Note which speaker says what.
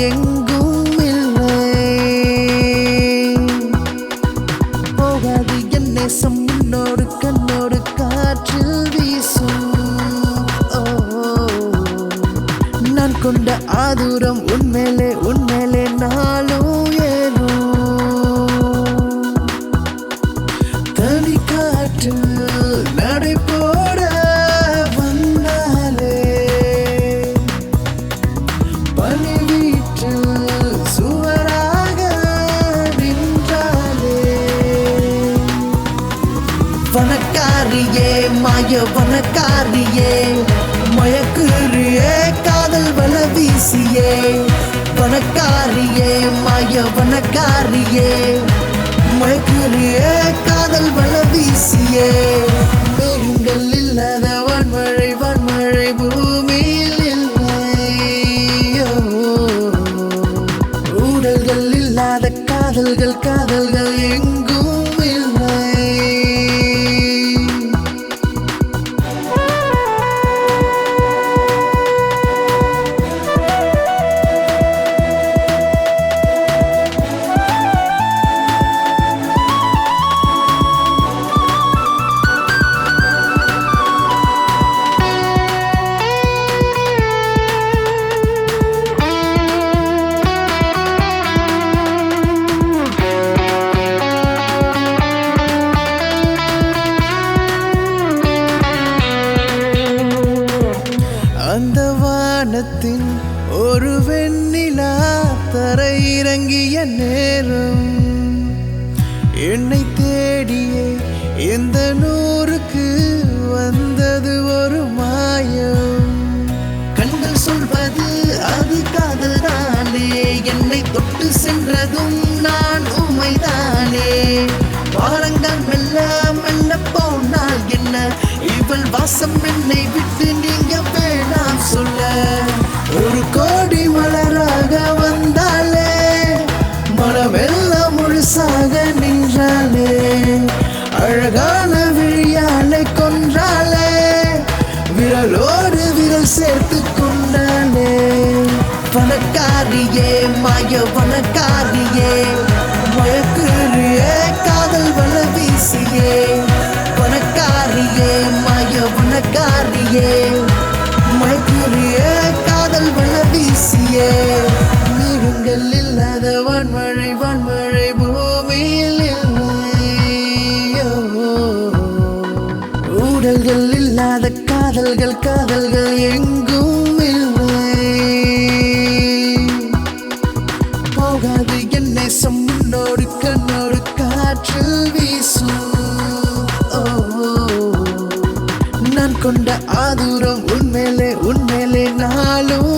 Speaker 1: எங்கும் இல்லை. போகாது என் நேசம் உன்னோடு கண்ணோடு காற்றில் வீசும். நான் கொண்ட ஆதூரம் உன்மேலே உன்மேலே நாளும் ஏறும். தனி காற்று நடை போட வந்தாலே பனி வீட்டு சுவராக நின்றாலே. வனக்காரியே மாய வனக்காரியே மயக்குறியே காதல் வல வீசியே. வனக்காரியே மாய வனக்காரியே மயக்குறியே காதல் வல வீசியே. மேகங்கள் இல்லாத வான்மழை வான்மழை பூமியில் இல்லை. ஊடல்கள் இல்லாத காதல்கள் காதல்கள் எங்கும் இல்லை. அந்த வானத்தின் ஒரு வெண்ணிலா தரையிறங்கிய நேரம் என்னை தேடியே எந்த நூறுக்கு வந்தது ஒரு மாயம். கண்கள் சொல்வது அது காதல் தானே, என்னை தொட்டு சென்றதும் நான் உமைதானே. வாரங்கள் மெல்ல மெல்ல போனால் என்ன, இவள் வாசம் என்னை விட்டு நீங்க வேணாம் சொல்ல. ஒரு கோடி மலராக வந்தாலே மனமெல்லாம் முழுசாக நின்றாலே. அழகான விழியாலை கொன்றாலே விரலோடு விரல் சேர்த்து கொண்டாலே. வனக்காரியே மாய வனக்காரியே மயக்குறியே காதல் வல வீசியே. வனக்காரியே மாய வனக்காரியே மயக்குறியே காதல் வல வீசியே. மேகங்கள் இல்லாத வான்மழை வான்மழை பூமியில் இல்லை. ஊடல்கள் இல்லாத காதல்கள் காதல்கள் எங்கும் இல்லை. போகாது என் நேசம் உன்னோடு கண்ணோடு காற்றில் வீசும். நான் கொண்ட ஆதூரம் உன்மேலே உன்மேலே நாளும்